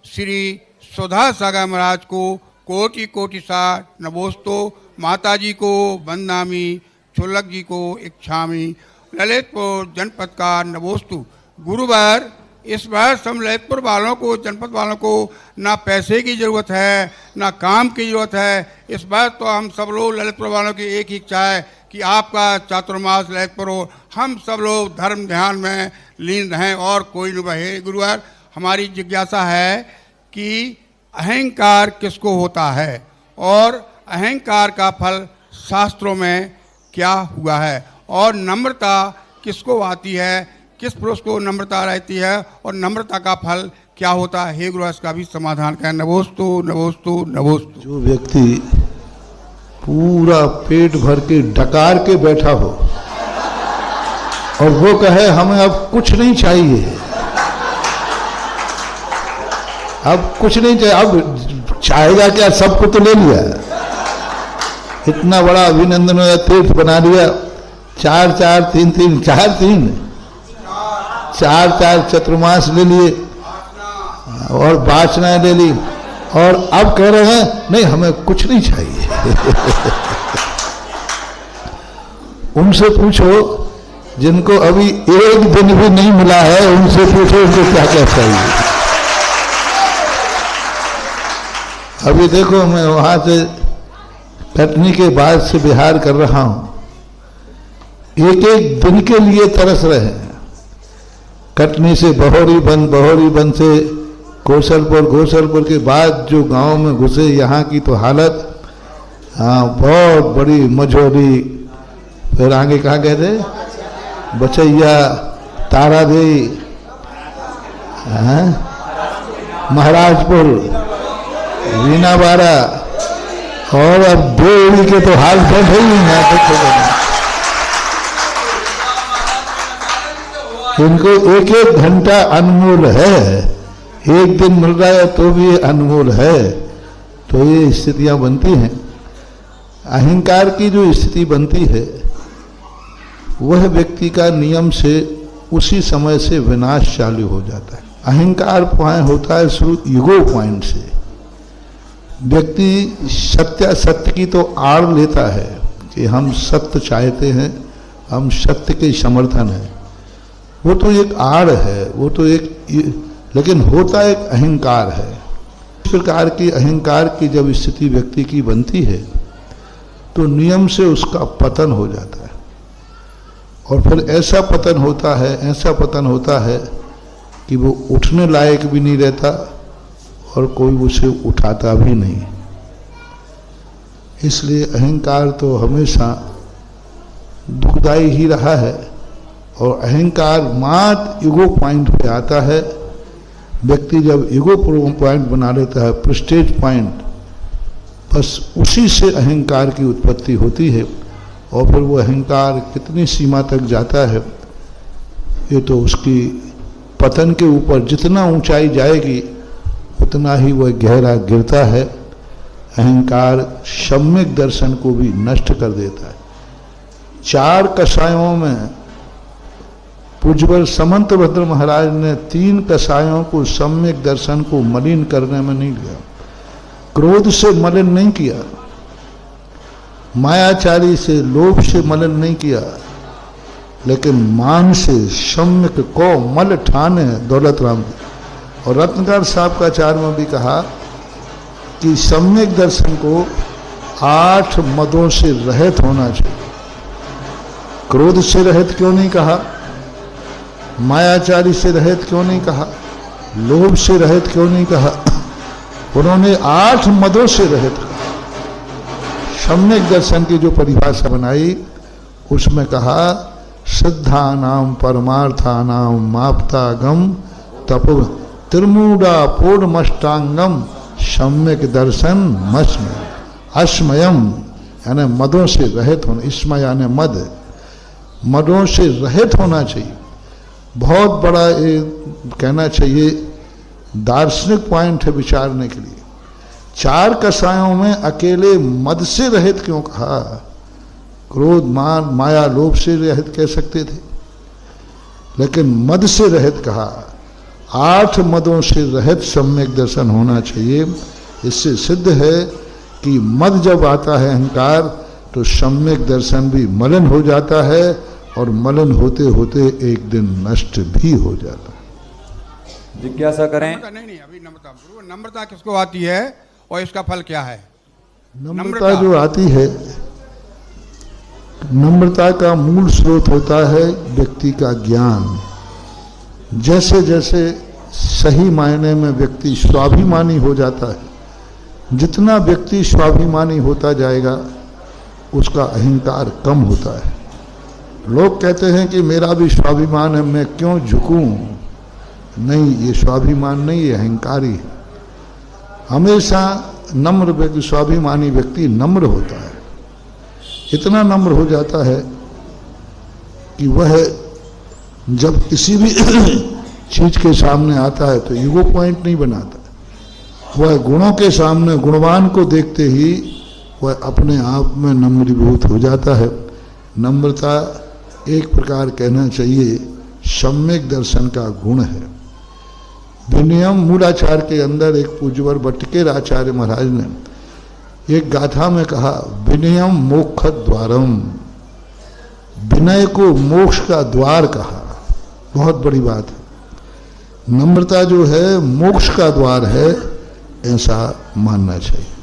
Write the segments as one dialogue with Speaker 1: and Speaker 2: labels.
Speaker 1: श्री सुधा सागर महाराज को कोटि कोटि सा नमोस्तु। माताजी को वंदामि, छुल्लक जी को इच्छामि। ललितपुर जनपद का नमोस्तु। गुरुवार इस बार सब ललितपुर वालों को, जनपद वालों को ना पैसे की ज़रूरत है ना काम की ज़रूरत है। इस बार तो हम सब लोग ललितपुर वालों की एक ही इच्छा है कि आपका चातुर्मास ललितपुर हो, हम सब लोग धर्म ध्यान में लीन रहें और कोई नहीं बहे। गुरुवार हमारी जिज्ञासा है कि अहंकार किसको होता है और अहंकार का फल शास्त्रों में क्या हुआ है, और नम्रता किसको आती है, किस पुरुष को नम्रता रहती है और नम्रता का फल क्या होता है। हे गुरु, इसका भी समाधान करें। नमोस्तु नमोस्तु नमोस्तु।
Speaker 2: जो व्यक्ति पूरा पेट भर के डकार के बैठा हो और वो कहे हमें अब कुछ नहीं चाहिए, अब कुछ नहीं चाहिए, अब चाहेगा क्या, सबको तो ले लिया, इतना बड़ा अभिनंदन तीर्थ बना लिया, 4 4 3 3 4 3 4 4 चतुर्मास ले लिए और वासनाएं ले ली, और अब कह रहे हैं नहीं हमें कुछ नहीं चाहिए। उनसे पूछो जिनको अभी एक दिन भी नहीं मिला है, उनसे पूछो उनको क्या क्या चाहिए। अभी देखो मैं वहां से कटनी के बाद से बिहार कर रहा हूं, एक एक दिन के लिए तरस रहे हैं। कटनी से बहोरी बंद से घोसलपुर के बाद जो गांव में घुसे, यहाँ की तो हालत बहुत बड़ी मझोली, फिर आगे कहाँ गए थे, बचैया, तारादेवी, महाराजपुर, रीनाबाड़ा, और अब देवड़ी के तो हाल बैठे ही नहीं। इनको एक एक घंटा अनमोल है, एक दिन मिल रहा है तो भी अनमोल है। तो ये स्थितियां बनती हैं। अहंकार की जो स्थिति बनती है वह व्यक्ति का नियम से उसी समय से विनाश चालू हो जाता है। अहंकार पॉइंट होता है शुरू ईगो पॉइंट से। व्यक्ति सत्य की तो आड़ लेता है कि हम सत्य चाहते हैं, हम सत्य के समर्थन हैं, वो तो एक आड़ है, वो तो एक, लेकिन होता एक अहंकार है। इस प्रकार की अहंकार की जब स्थिति व्यक्ति की बनती है तो नियम से उसका पतन हो जाता है, और फिर ऐसा पतन होता है कि वो उठने लायक भी नहीं रहता और कोई उसे उठाता भी नहीं। इसलिए अहंकार तो हमेशा दुखदाई ही रहा है, और अहंकार मात्र ईगो पॉइंट पे आता है। व्यक्ति जब ईगो पॉइंट बना लेता है, प्रेस्टेज पॉइंट, बस उसी से अहंकार की उत्पत्ति होती है, और फिर वो अहंकार कितनी सीमा तक जाता है ये तो उसकी पतन के ऊपर, जितना ऊंचाई जाएगी उतना ही वह गहरा गिरता है। अहंकार सम्यक दर्शन को भी नष्ट कर देता है। 4 कषायों में पूज्यवर समंतभद्र महाराज ने 3 कषायों को सम्यक दर्शन को मलिन करने में नहीं लिया। क्रोध से मलिन नहीं किया, मायाचारी से, लोभ से मलिन नहीं किया, लेकिन मान से सम्यक को मल ठाने दौलत राम। और रत्नकार साहब का आचार्य में भी कहा कि सम्यक दर्शन को 8 मदों से रहित होना चाहिए। क्रोध से रहित क्यों नहीं कहा, मायाचारी से रहित क्यों नहीं कहा, लोभ से रहित क्यों नहीं कहा, उन्होंने 8 मदों से रहित कहा। सम्यक दर्शन की जो परिभाषा बनाई उसमें कहा सिद्धानाम परमार्थानाम माप्तागम तपो त्रिमूढ़ा पूर्णमष्टांगम सम्यक दर्शन अस्मयम, यानी मदों से रहित होना। इसमें यानी मदों से रहित होना चाहिए। बहुत बड़ा ये कहना चाहिए दार्शनिक पॉइंट है विचारने के लिए। 4 कषायों में अकेले मद से रहित क्यों कहा? क्रोध, मान, माया, लोभ से रहित कह सकते थे, लेकिन मद से रहित कहा। 8 मदों से रहित सम्यक दर्शन होना चाहिए। इससे सिद्ध है कि मद जब आता है अहंकार, तो सम्यक दर्शन भी मलिन हो जाता है और मलिन होते होते एक दिन नष्ट भी हो जाता है।
Speaker 3: जिज्ञासा करें।
Speaker 1: नहीं, अभी नम्रता किसको आती है और इसका फल क्या है?
Speaker 2: नम्रता जो आती है, नम्रता का मूल स्रोत होता है व्यक्ति का ज्ञान। जैसे जैसे सही मायने में व्यक्ति स्वाभिमानी हो जाता है, जितना व्यक्ति स्वाभिमानी होता जाएगा उसका अहंकार कम होता है। लोग कहते हैं कि मेरा भी स्वाभिमान है, मैं क्यों झुकूं? नहीं, ये स्वाभिमान नहीं, ये अहंकारी है। हमेशा नम्र व्यक्ति, स्वाभिमानी व्यक्ति नम्र होता है। इतना नम्र हो जाता है कि वह जब किसी भी चीज के सामने आता है तो ईगो पॉइंट नहीं बनाता। वह गुणों के सामने गुणवान को देखते ही वह अपने आप में नम्रीभूत हो जाता है। नम्रता एक प्रकार कहना चाहिए सम्यक दर्शन का गुण है। विनयम मूलाचार के अंदर एक पूज्यवर बटकेर आचार्य महाराज ने एक गाथा में कहा, विनयम मोक्ष द्वारम, विनय को मोक्ष का द्वार कहा। बहुत बड़ी बात है। नम्रता जो है मोक्ष का द्वार है, ऐसा मानना चाहिए।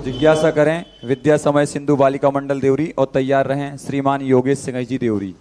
Speaker 3: जिज्ञासा करें। विद्या समय सिंधु बालिका मंडल देवरी और तैयार रहें श्रीमान योगेश सिंह जी देवरी।